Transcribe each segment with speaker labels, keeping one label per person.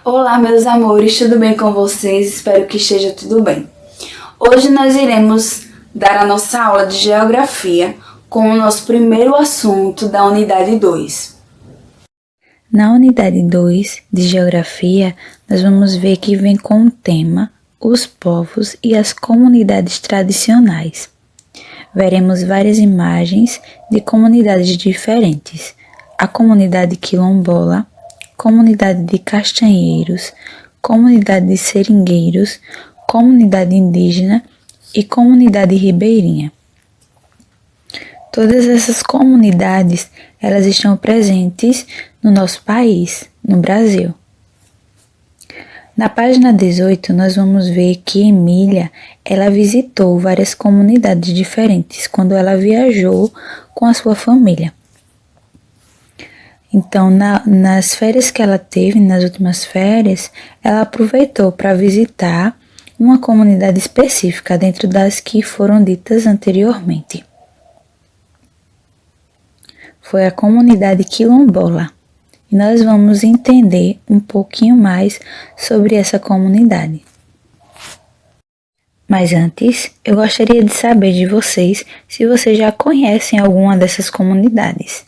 Speaker 1: Olá, meus amores, tudo bem com vocês? Espero que esteja tudo bem. Hoje nós iremos dar a nossa aula de Geografia com o nosso primeiro assunto da Unidade 2.
Speaker 2: Na Unidade 2 de Geografia, nós vamos ver que vem com o tema os povos e as comunidades tradicionais. Veremos várias imagens de comunidades diferentes. A comunidade quilombola, comunidade de castanheiros, comunidade de seringueiros, comunidade indígena e comunidade ribeirinha. Todas essas comunidades, elas estão presentes no nosso país, no Brasil. Na página 18, nós vamos ver que Emília, ela visitou várias comunidades diferentes quando ela viajou com a sua família. Então, nas férias que ela teve, nas últimas férias, ela aproveitou para visitar uma comunidade específica dentro das que foram ditas anteriormente. Foi a comunidade quilombola. E nós vamos entender um pouquinho mais sobre essa comunidade. Mas antes, eu gostaria de saber de vocês se vocês já conhecem alguma dessas comunidades.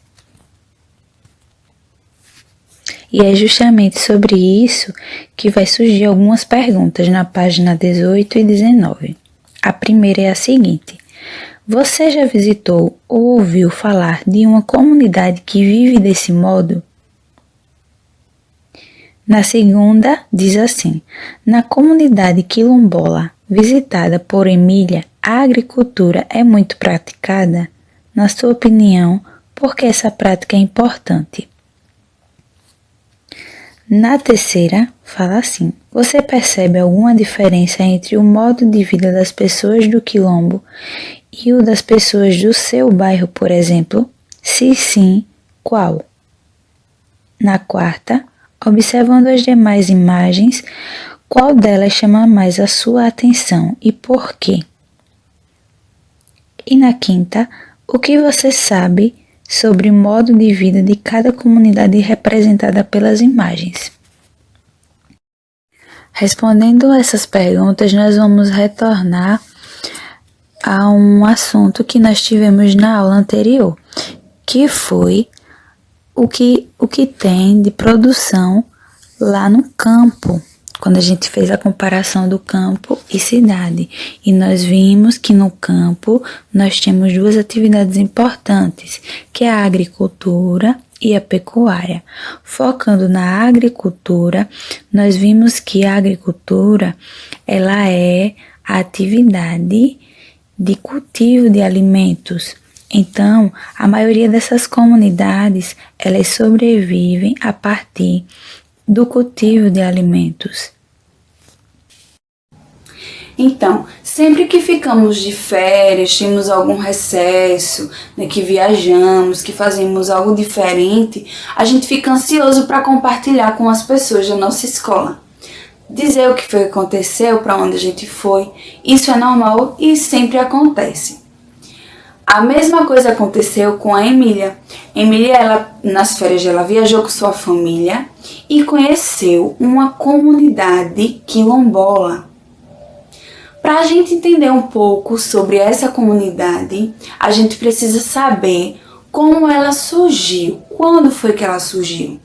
Speaker 2: E é justamente sobre isso que vai surgir algumas perguntas na página 18 e 19. A primeira é a seguinte: você já visitou ou ouviu falar de uma comunidade que vive desse modo? Na segunda, diz assim: na comunidade quilombola visitada por Emília, a agricultura é muito praticada? Na sua opinião, por que essa prática é importante? Na terceira, fala assim: você percebe alguma diferença entre o modo de vida das pessoas do quilombo e o das pessoas do seu bairro, por exemplo? Se sim, qual? Na quarta, observando as demais imagens, qual delas chama mais a sua atenção e por quê? E na quinta, o que você sabe sobre o modo de vida de cada comunidade representada pelas imagens? Respondendo essas perguntas, nós vamos retornar a um assunto que nós tivemos na aula anterior, que foi o que tem de produção lá no campo, quando a gente fez a comparação do campo e cidade. E nós vimos que no campo nós temos duas atividades importantes, que é a agricultura e a pecuária. Focando na agricultura, nós vimos que a agricultura, ela é a atividade de cultivo de alimentos. Então, a maioria dessas comunidades, elas sobrevivem a partir do cultivo de alimentos.
Speaker 1: Então, sempre que ficamos de férias, temos algum recesso, que viajamos, que fazemos algo diferente, a gente fica ansioso para compartilhar com as pessoas da nossa escola. Dizer o que foi que aconteceu, para onde a gente foi, isso é normal e sempre acontece. A mesma coisa aconteceu com a Emília. Emília, ela, nas férias, ela viajou com sua família e conheceu uma comunidade quilombola. Para a gente entender um pouco sobre essa comunidade, a gente precisa saber como ela surgiu, quando foi que ela surgiu.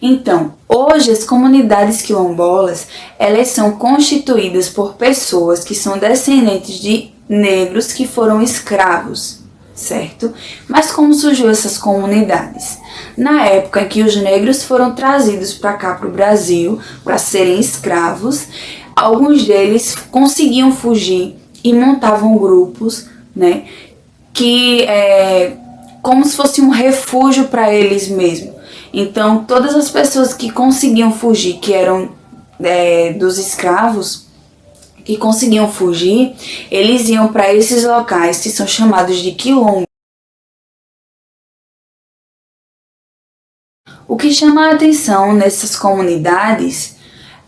Speaker 1: Então, hoje as comunidades quilombolas, elas são constituídas por pessoas que são descendentes de negros que foram escravos, certo? Mas como surgiu essas comunidades? Na época em que os negros foram trazidos para cá, para o Brasil, para serem escravos, alguns deles conseguiam fugir e montavam grupos, que como se fosse um refúgio para eles mesmos. Então, todas as pessoas que conseguiam fugir, que eram dos escravos, que conseguiam fugir, eles iam para esses locais que são chamados de quilombo. O que chama a atenção nessas comunidades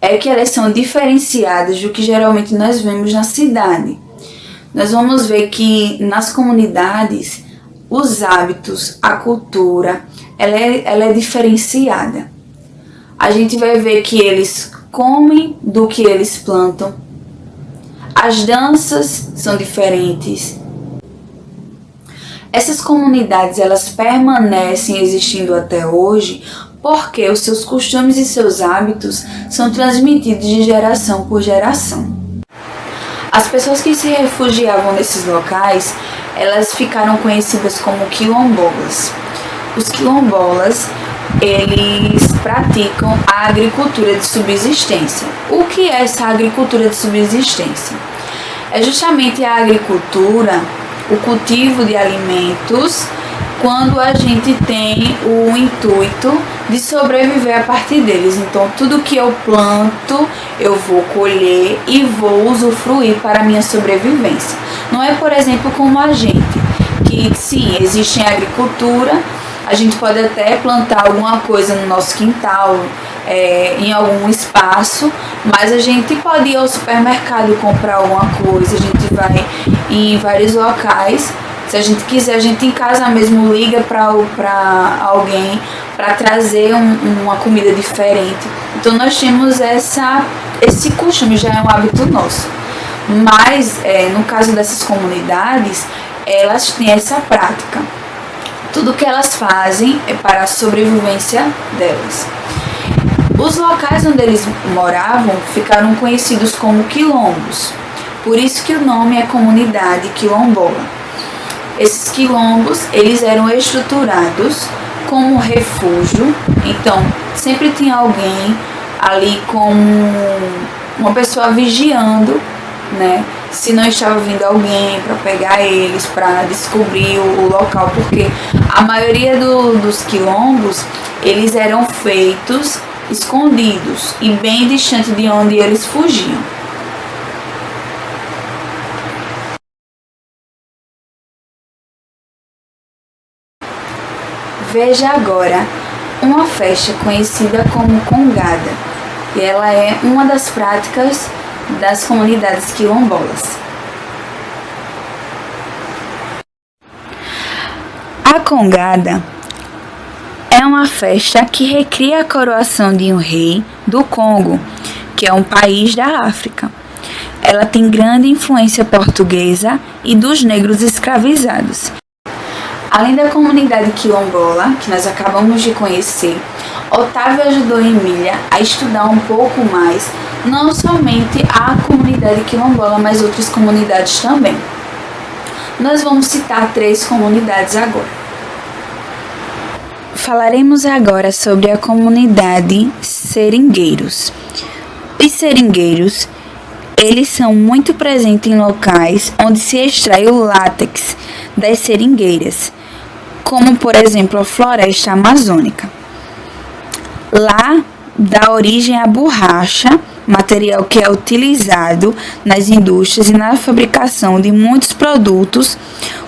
Speaker 1: é que elas são diferenciadas do que geralmente nós vemos na cidade. Nós vamos ver que nas comunidades os hábitos, a cultura, ela é diferenciada. a gente vai ver que eles comem do que eles plantam. As danças são diferentes. Essas comunidades, elas permanecem existindo até hoje porque os seus costumes e seus hábitos são transmitidos de geração por geração. As pessoas que se refugiavam nesses locais, elas ficaram conhecidas como quilombolas. Os quilombolas, eles praticam a agricultura de subsistência. O que é essa agricultura de subsistência? É justamente a agricultura, o cultivo de alimentos, quando a gente tem o intuito de sobreviver a partir deles. Então, tudo que eu planto, eu vou colher e vou usufruir para a minha sobrevivência. Não é, por exemplo, como a gente, que sim, existe em agricultura, a gente pode até plantar alguma coisa no nosso quintal, em algum espaço, mas a gente pode ir ao supermercado e comprar alguma coisa, a gente vai em vários locais. Se a gente quiser, a gente em casa mesmo liga para alguém para trazer uma comida diferente. Então nós temos esse costume, já é um hábito nosso. Mas no caso dessas comunidades, elas têm essa prática. Tudo que elas fazem é para a sobrevivência delas. Os locais onde eles moravam ficaram conhecidos como quilombos. Por isso que o nome é comunidade quilombola. Esses quilombos, eles eram estruturados como refúgio. Então, sempre tinha alguém ali como uma pessoa vigiando, né? Se não estava vindo alguém para pegar eles, para descobrir o local, porque a maioria dos quilombos, eles eram feitos escondidos e bem distante de onde eles fugiam. Veja agora uma festa conhecida como congada, e ela é uma das práticas das comunidades quilombolas. A congada é uma festa que recria a coroação de um rei do Congo, que é um país da África. Ela tem grande influência portuguesa e dos negros escravizados. Além da comunidade quilombola, que nós acabamos de conhecer, Otávio ajudou Emília a estudar um pouco mais, não somente a comunidade quilombola, mas outras comunidades também. Nós vamos citar 3 comunidades agora.
Speaker 2: Falaremos agora sobre a comunidade seringueiros. Os seringueiros, eles são muito presentes em locais onde se extrai o látex das seringueiras, como por exemplo a floresta amazônica. Lá dá origem à borracha, material que é utilizado nas indústrias e na fabricação de muitos produtos,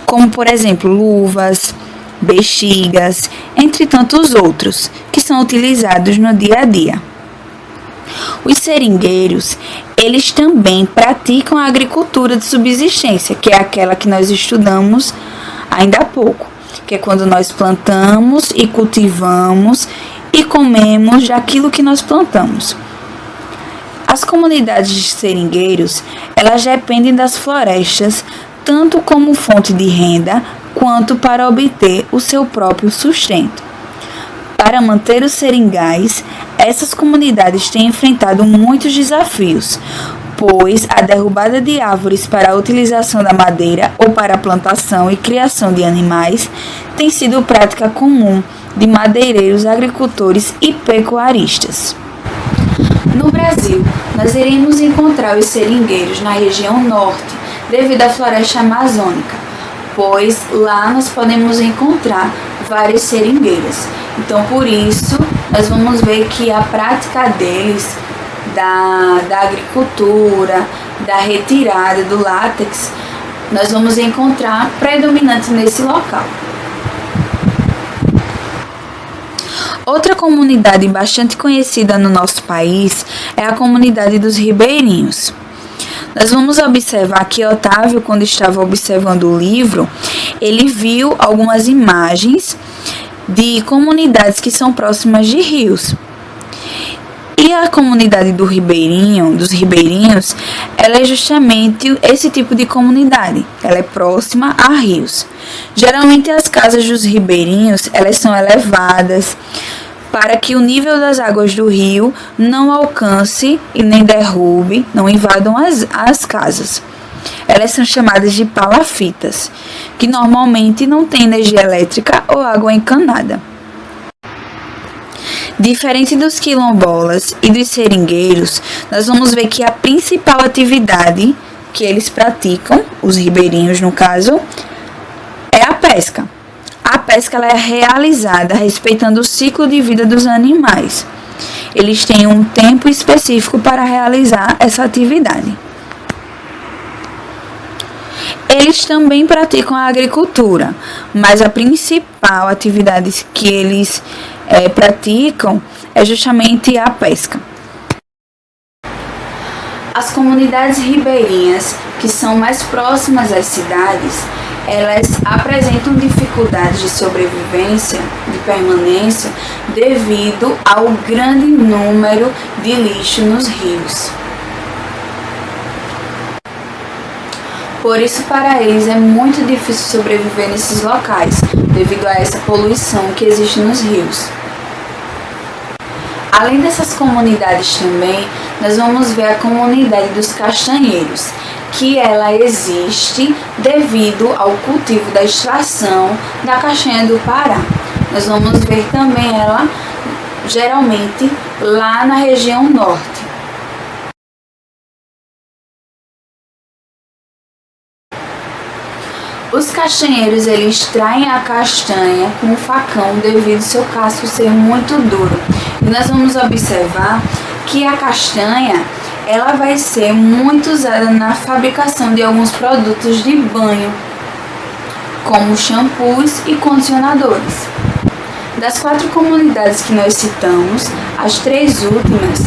Speaker 2: como por exemplo luvas, bexigas, entre tantos outros, que são utilizados no dia a dia. Os seringueiros, eles também praticam a agricultura de subsistência, que é aquela que nós estudamos ainda há pouco, que é quando nós plantamos e cultivamos e comemos daquilo que nós plantamos. As comunidades de seringueiros, elas dependem das florestas, tanto como fonte de renda, quanto para obter o seu próprio sustento. Para manter os seringais, essas comunidades têm enfrentado muitos desafios, pois a derrubada de árvores para a utilização da madeira ou para a plantação e criação de animais tem sido prática comum de madeireiros, agricultores e pecuaristas.
Speaker 1: No Brasil, nós iremos encontrar os seringueiros na região norte, devido à floresta amazônica, pois lá nós podemos encontrar várias seringueiras. Então, por isso, nós vamos ver que a prática deles, da agricultura, da retirada do látex, nós vamos encontrar predominante nesse local.
Speaker 2: Outra comunidade bastante conhecida no nosso país é a comunidade dos ribeirinhos. Nós vamos observar que Otávio, quando estava observando o livro, ele viu algumas imagens de comunidades que são próximas de rios.
Speaker 1: E a comunidade do Ribeirinho, dos ribeirinhos, ela é justamente esse tipo de comunidade. Ela é próxima a rios. Geralmente as casas dos ribeirinhos, elas são elevadas para que o nível das águas do rio não alcance e nem derrube, não invadam as casas. Elas são chamadas de palafitas, que normalmente não têm energia elétrica ou água encanada. Diferente dos quilombolas e dos seringueiros, nós vamos ver que a principal atividade que eles praticam, os ribeirinhos no caso, é a pesca. A pesca ela é realizada respeitando o ciclo de vida dos animais. Eles têm um tempo específico para realizar essa atividade. Eles também praticam a agricultura, mas a principal atividade que eles praticam é justamente a pesca. As comunidades ribeirinhas, que são mais próximas às cidades, elas apresentam dificuldades de sobrevivência, de permanência, devido ao grande número de lixo nos rios. Por isso, para eles é muito difícil sobreviver nesses locais, devido a essa poluição que existe nos rios. Além dessas comunidades também, nós vamos ver a comunidade dos castanheiros, que ela existe devido ao cultivo da extração da castanha do Pará. Nós vamos ver também ela, geralmente, lá na região norte. Os castanheiros, eles extraem a castanha com o facão devido ao seu casco ser muito duro. E nós vamos observar que a castanha, ela vai ser muito usada na fabricação de alguns produtos de banho, como shampoos e condicionadores. Das 4 comunidades que nós citamos, as 3 últimas,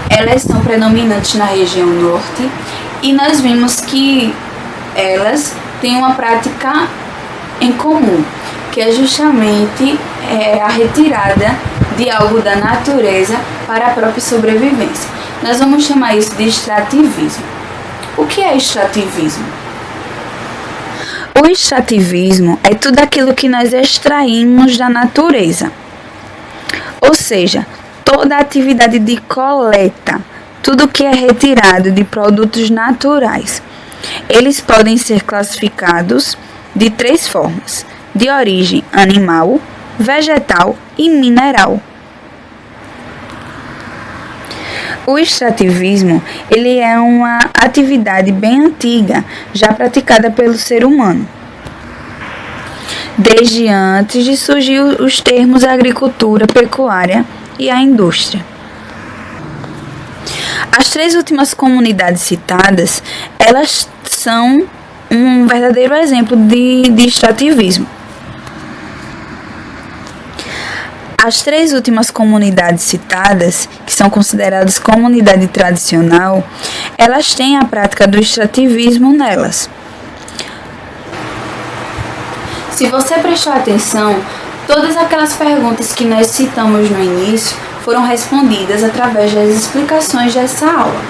Speaker 1: elas são predominantes na região norte e nós vimos que elas têm uma prática em comum, que é justamente a retirada de algo da natureza para a própria sobrevivência. Nós vamos chamar isso de extrativismo. O que é extrativismo? O extrativismo é tudo aquilo que nós extraímos da natureza. Ou seja, toda a atividade de coleta, tudo que é retirado de produtos naturais. Eles podem ser classificados de 3 formas: de origem animal, vegetal e mineral. O extrativismo, ele é uma atividade bem antiga, já praticada pelo ser humano, desde antes de surgir os termos agricultura, pecuária e a indústria. As 3 últimas comunidades citadas, elas são um verdadeiro exemplo de extrativismo. As 3 últimas comunidades citadas, que são consideradas comunidade tradicional, elas têm a prática do extrativismo nelas. Se você prestou atenção, todas aquelas perguntas que nós citamos no início foram respondidas através das explicações dessa aula.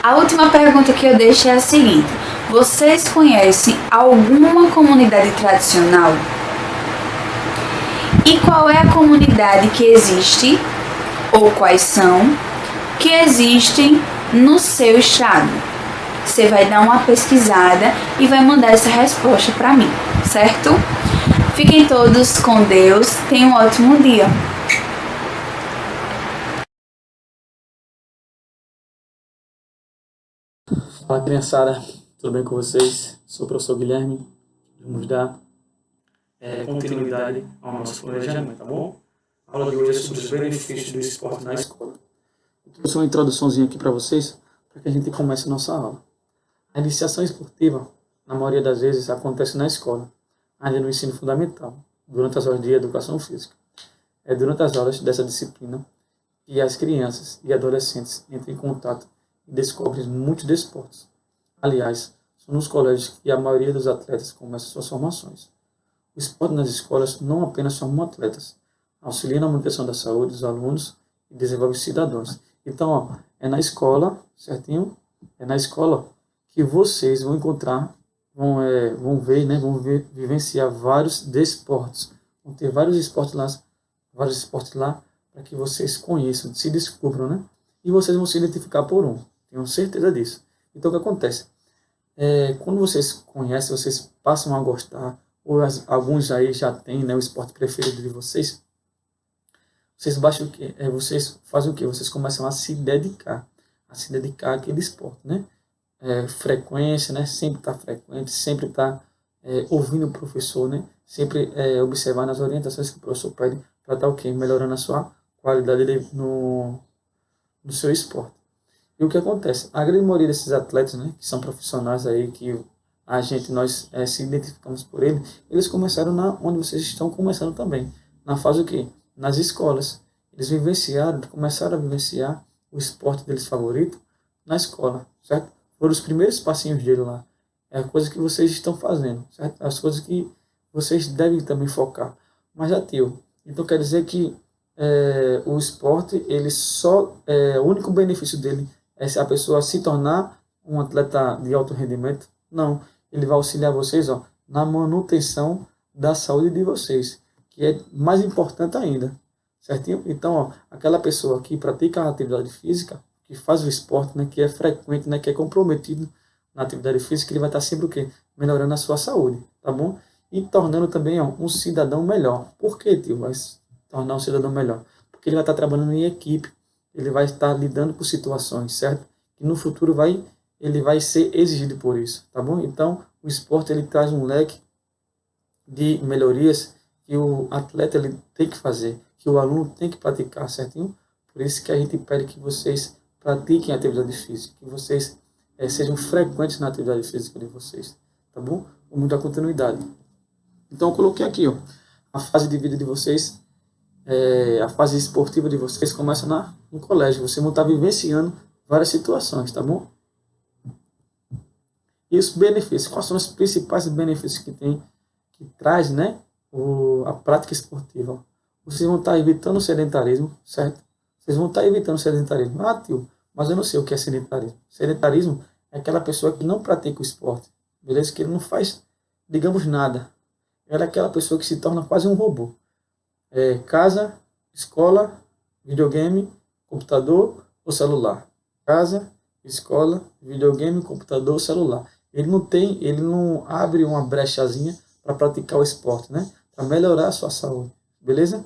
Speaker 1: A última pergunta que eu deixo é a seguinte: vocês conhecem alguma comunidade tradicional? E qual é a comunidade que existe, ou quais são, que existem no seu estado? Você vai dar uma pesquisada e vai mandar essa resposta para mim, certo? Fiquem todos com Deus, tenham um ótimo dia.
Speaker 3: Fala, criançada, tudo bem com vocês? Sou o professor Guilherme. Vamos dar continuidade ao nosso planejamento, tá bom? A aula de hoje é sobre os benefícios do esporte na escola. Eu trouxe uma introduçãozinha aqui para vocês, para que a gente comece a nossa aula. A iniciação esportiva, na maioria das vezes, acontece na escola, ainda no ensino fundamental, durante as aulas de educação física. É durante as aulas dessa disciplina que as crianças e adolescentes entram em contato e descobrem muitos desportos. Aliás, são nos colégios que a maioria dos atletas começa suas formações. o esporte nas escolas não apenas forma atletas, auxilia na manutenção da saúde dos alunos e desenvolve cidadãos. Então, ó, é na escola, certinho? É na escola que vocês vão encontrar, vão ver, né? Vivenciar vários desportos. Vão ter vários esportes lá, para que vocês conheçam, se descubram, né? E vocês vão se identificar por um. Tenho certeza disso. Então, o que acontece? Quando vocês conhecem, vocês passam a gostar, ou alguns aí já têm, né, o esporte preferido de vocês, vocês baixam o quê? Vocês fazem o quê? Vocês começam a se dedicar àquele esporte, né? Frequência, né? Sempre estar frequente, sempre estar ouvindo o professor, né? Sempre observar nas orientações que o professor pede para estar o quê? Melhorando a sua qualidade no seu esporte. E o que acontece? A grande maioria desses atletas, né, que são profissionais aí, que nós se identificamos por eles começaram onde vocês estão começando também. Na fase o quê? Nas escolas. Eles começaram a vivenciar o esporte deles favorito na escola, certo? Foram os primeiros passinhos dele lá. É a coisa que vocês estão fazendo, certo? As coisas que vocês devem também focar. Mas já tio. Então quer dizer que o esporte, ele o único benefício dele é se a pessoa se tornar um atleta de alto rendimento? Não. Ele vai auxiliar vocês, ó, na manutenção da saúde de vocês, que é mais importante ainda, certinho? Então, ó, aquela pessoa que pratica a atividade física, que faz o esporte, né, que é frequente, né, que é comprometido na atividade física, ele vai estar sempre o quê? Melhorando a sua saúde, tá bom? E tornando também, ó, um cidadão melhor. Por que, tio, vai se tornar um cidadão melhor? Porque ele vai estar trabalhando em equipe, ele vai estar lidando com situações, certo? E no futuro ele vai ser exigido por isso, tá bom? Então, o esporte, ele traz um leque de melhorias que o atleta ele tem que fazer, que o aluno tem que praticar, certinho? Por isso que a gente pede que vocês pratiquem a atividade física, que vocês sejam frequentes na atividade física de vocês, tá bom? Com muita continuidade. Então, eu coloquei aqui, ó, a fase de vida de vocês, a fase esportiva de vocês começa no colégio. Vocês vão estar vivenciando várias situações, tá bom? E os benefícios, quais são os principais benefícios que traz, né, a prática esportiva? Vocês vão estar evitando o sedentarismo, certo? Vocês vão estar evitando o sedentarismo. Ah, tio, mas eu não sei o que é sedentarismo. Sedentarismo é aquela pessoa que não pratica o esporte, beleza? Que ele não faz, digamos, nada. Ela é aquela pessoa que se torna quase um robô. Casa, escola, videogame, computador ou celular. Casa, escola, videogame, computador, celular. Ele não abre uma brechazinha para praticar o esporte, né? Para melhorar a sua saúde, beleza?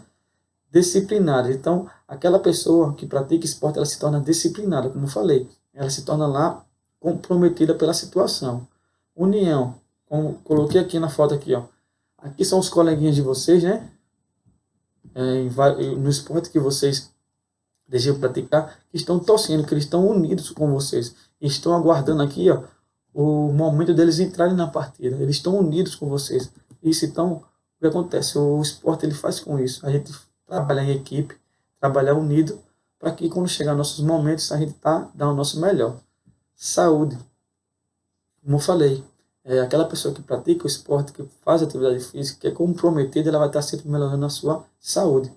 Speaker 3: Disciplinada. Então, aquela pessoa que pratica esporte, ela se torna disciplinada, como eu falei. Ela se torna lá comprometida pela situação. União. Como coloquei aqui na foto aqui, ó. Aqui são os coleguinhas de vocês, né? No esporte que vocês desejam praticar, que estão torcendo, que eles estão unidos com vocês. Estão aguardando aqui, ó, o momento deles entrarem na partida. Eles estão unidos com vocês. Isso, então, o que acontece? O esporte, ele faz com isso. A gente trabalha em equipe, trabalhar unido, para que quando chegar nossos momentos, a gente dá o nosso melhor. Saúde. Como eu falei, aquela pessoa que pratica o esporte, que faz atividade física, que é comprometida, ela vai estar sempre melhorando a sua saúde.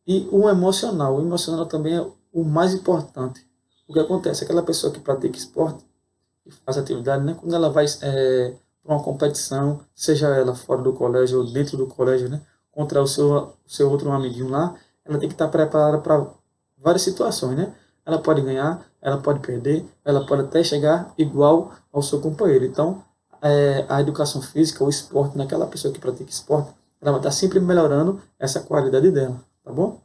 Speaker 3: E o emocional também é o mais importante. O que acontece? Aquela pessoa que pratica esporte, que faz atividade, né? Quando ela vai para uma competição, seja ela fora do colégio ou dentro do colégio, né? Contra o seu outro amiguinho lá, ela tem que estar preparada para várias situações, né? Ela pode ganhar, ela pode perder, ela pode até chegar igual ao seu companheiro. Então, a educação física, o esporte, naquela pessoa que pratica esporte, ela vai estar sempre melhorando essa qualidade dela, tá bom?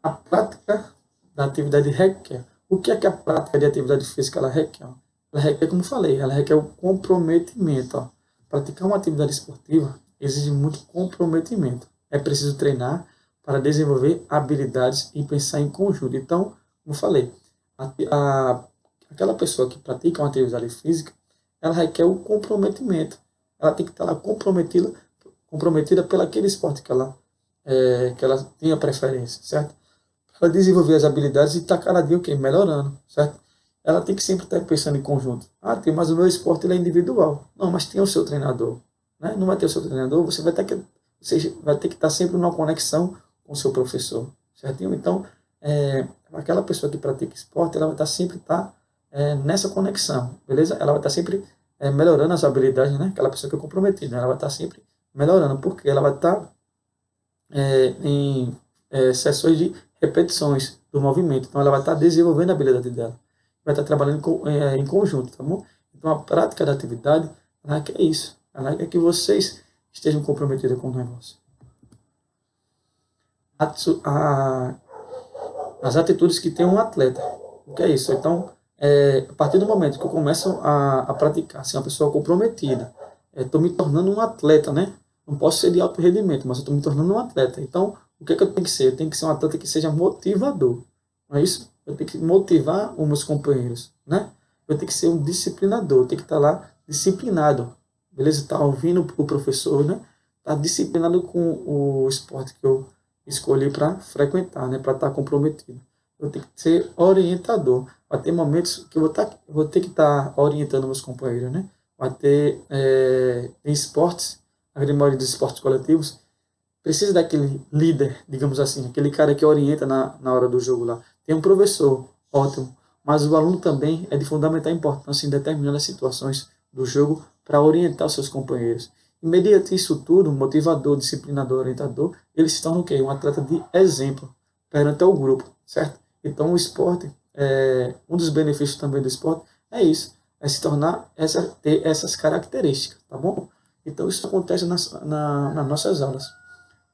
Speaker 3: A prática da atividade requer. O que é que a prática de atividade física ela requer? Ela requer, como eu falei, ela requer o comprometimento. Ó. Praticar uma atividade esportiva exige muito comprometimento. É preciso treinar para desenvolver habilidades e pensar em conjunto. Então, como eu falei, aquela pessoa que pratica uma atividade física, ela requer o comprometimento. Ela tem que estar lá comprometida pelo aquele esporte que ela tenha preferência, certo? Para desenvolver as habilidades e estar cada dia melhorando, certo? Ela tem que sempre estar pensando em conjunto. Mas o meu esporte ele é individual. Não, mas tem o seu treinador. né? Não vai ter o seu treinador, você vai ter que estar sempre numa conexão com o seu professor, certinho? Então, aquela pessoa que pratica esporte, ela vai estar sempre nessa conexão, beleza? Ela vai estar sempre melhorando as habilidades, né? Aquela pessoa que é comprometida, ela vai estar sempre melhorando, porque ela vai estar em sessões de repetições do movimento. Então, ela vai estar desenvolvendo a habilidade dela. Vai estar trabalhando em conjunto, tá bom? Então, a prática da atividade, ela quer isso. Ela quer que vocês estejam comprometidos com o negócio. As atitudes que tem um atleta. O que é isso? Então, a partir do momento que eu começo a praticar, ser uma pessoa comprometida, estou me tornando um atleta, né? Não posso ser de alto rendimento, mas eu estou me tornando um atleta. Então, o que é que eu tenho que ser? Eu tenho que ser um atleta que seja motivador. Não é isso? Eu tenho que motivar os meus companheiros, né? Eu tenho que ser um disciplinador, eu tenho que estar lá disciplinado, beleza? Estar ouvindo o professor, né? Estar disciplinado com o esporte que eu escolhi para frequentar, né? Para estar comprometido. Eu tenho que ser orientador. Vai ter momentos que eu vou ter que estar orientando meus companheiros, né? Vai ter em esportes, a grande maioria dos esportes coletivos, precisa daquele líder, digamos assim, aquele cara que orienta na hora do jogo lá. Tem um professor, ótimo, mas o aluno também é de fundamental importância em determinadas situações do jogo para orientar os seus companheiros. E mediante isso tudo, motivador, disciplinador, orientador, ele se torna o quê? Um atleta de exemplo perante o grupo, certo? Então o esporte, um dos benefícios também do esporte é isso, é se tornar, ter essas características, tá bom? Então isso acontece nas nossas aulas.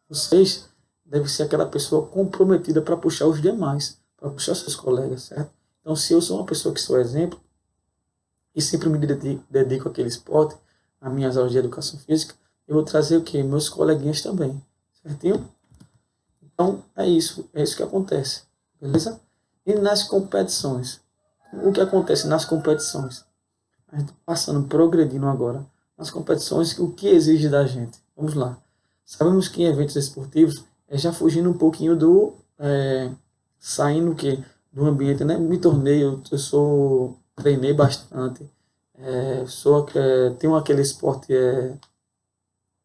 Speaker 3: Vocês devem ser aquela pessoa comprometida para puxar os demais, para puxar seus colegas, certo? Então, se eu sou uma pessoa que sou exemplo e sempre me dedico àquele esporte, às minhas aulas de educação física, eu vou trazer o quê? Meus coleguinhas também, certinho? Então, é isso que acontece, beleza? E nas competições? O que acontece nas competições? A gente passando, progredindo agora. Nas competições, o que exige da gente? Vamos lá. Sabemos que em eventos esportivos, já fugindo um pouquinho saindo do ambiente, né? Me tornei, treinei bastante, tenho aquele esporte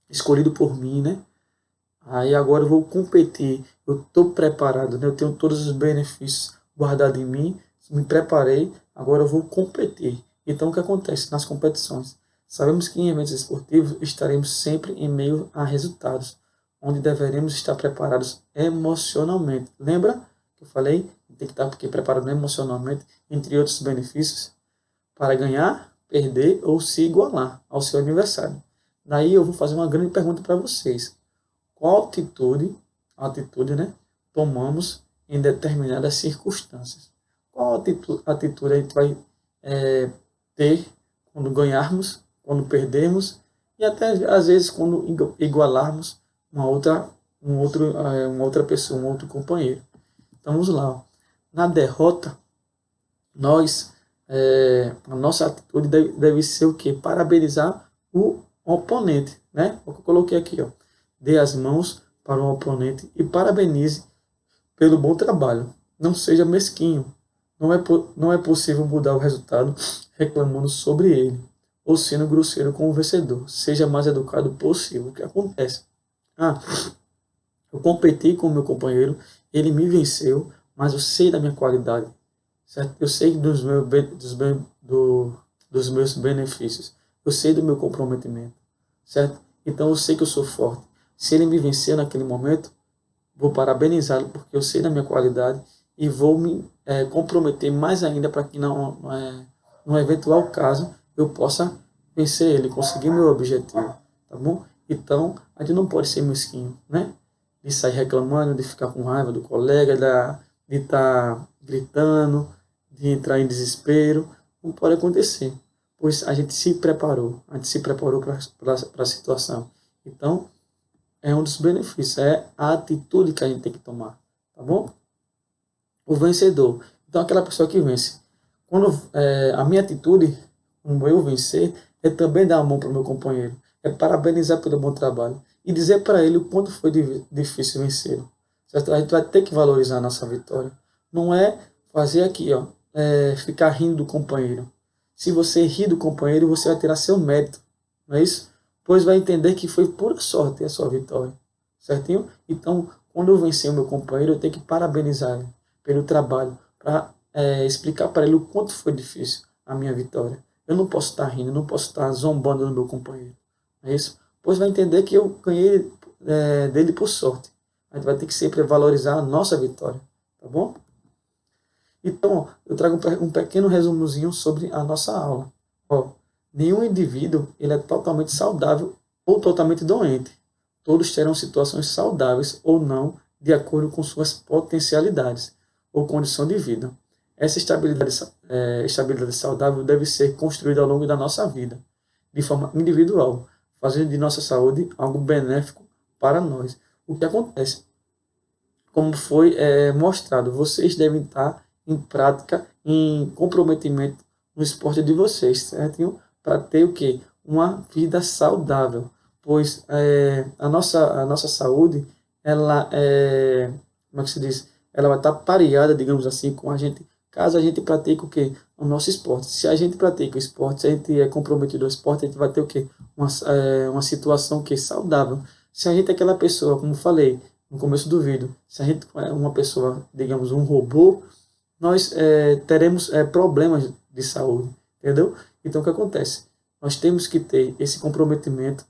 Speaker 3: escolhido por mim, né? Aí agora eu vou competir, eu estou preparado, né? Eu tenho todos os benefícios guardados em mim, me preparei, agora eu vou competir. Então o que acontece nas competições? Sabemos que em eventos esportivos estaremos sempre em meio a resultados, onde deveremos estar preparados emocionalmente. Lembra que eu falei? Tem que estar preparado emocionalmente, entre outros benefícios, para ganhar, perder ou se igualar ao seu adversário. Daí eu vou fazer uma grande pergunta para vocês. Qual atitude, né, tomamos em determinadas circunstâncias? Qual atitude a gente vai ter quando ganharmos, quando perdermos e até às vezes quando igualarmos uma outra pessoa, um outro companheiro. Então vamos lá. Na derrota, a nossa atitude deve ser o quê? Parabenizar o oponente, né? O que eu coloquei aqui, ó. Dê as mãos para o oponente e parabenize pelo bom trabalho. Não seja mesquinho. Não é possível mudar o resultado reclamando sobre ele ou sendo grosseiro com o vencedor. Seja mais educado possível. O que acontece? Eu competi com o meu companheiro, ele me venceu, mas eu sei da minha qualidade, certo? Eu sei dos meus benefícios, eu sei do meu comprometimento, certo? Então eu sei que eu sou forte. Se ele me vencer naquele momento, vou parabenizá-lo porque eu sei da minha qualidade e vou me comprometer mais ainda para que num eventual caso eu possa vencer ele, conseguir meu objetivo, tá bom? Então a gente não pode ser mesquinho, né? De sair reclamando, de ficar com raiva do colega, de estar gritando, de entrar em desespero. Não pode acontecer, pois a gente se preparou para a situação. Então, é um dos benefícios, é a atitude que a gente tem que tomar, tá bom? O vencedor. Então, aquela pessoa que vence. Quando a minha atitude, como eu vencer, é também dar a mão para o meu companheiro, é parabenizar pelo bom trabalho e dizer para ele o quanto foi difícil vencer. Certo? A gente vai ter que valorizar a nossa vitória. Não é fazer aqui, ficar rindo do companheiro. Se você rir do companheiro, você vai tirar seu mérito. Não é isso? pois vai entender que foi pura sorte a sua vitória, certinho? Então, quando eu vencer o meu companheiro, eu tenho que parabenizar ele pelo trabalho, para explicar para ele o quanto foi difícil a minha vitória. Eu não posso estar rindo, eu não posso estar zombando do meu companheiro, não é isso? Pois vai entender que eu ganhei dele por sorte. A gente vai ter que sempre valorizar a nossa vitória, tá bom? Então, eu trago um pequeno resumozinho sobre a nossa aula. Ó, nenhum indivíduo ele é totalmente saudável ou totalmente doente. Todos terão situações saudáveis ou não, de acordo com suas potencialidades ou condição de vida. Essa estabilidade saudável deve ser construída ao longo da nossa vida, de forma individual, fazendo de nossa saúde algo benéfico para nós. O que acontece? Como foi mostrado, vocês devem estar em prática, em comprometimento no esporte de vocês, certo? Para ter o quê? Uma vida saudável, pois a nossa saúde, ela como é que se diz? Ela vai estar pareada, digamos assim, com a gente, caso a gente pratique o quê? O nosso esporte. Se a gente pratica o esporte, se a gente é comprometido ao esporte, a gente vai ter o quê? Uma situação que é saudável. Se a gente é aquela pessoa, como falei no começo do vídeo, se a gente é uma pessoa, digamos, um robô, nós teremos problemas de saúde, entendeu? Então, o que acontece? Nós temos que ter esse comprometimento,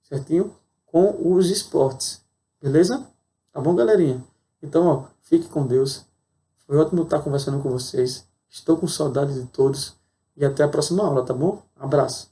Speaker 3: certinho? Com os esportes, beleza? Tá bom, galerinha? Então, ó, fique com Deus. Foi ótimo estar conversando com vocês. Estou com saudade de todos. E até a próxima aula, tá bom? Abraço.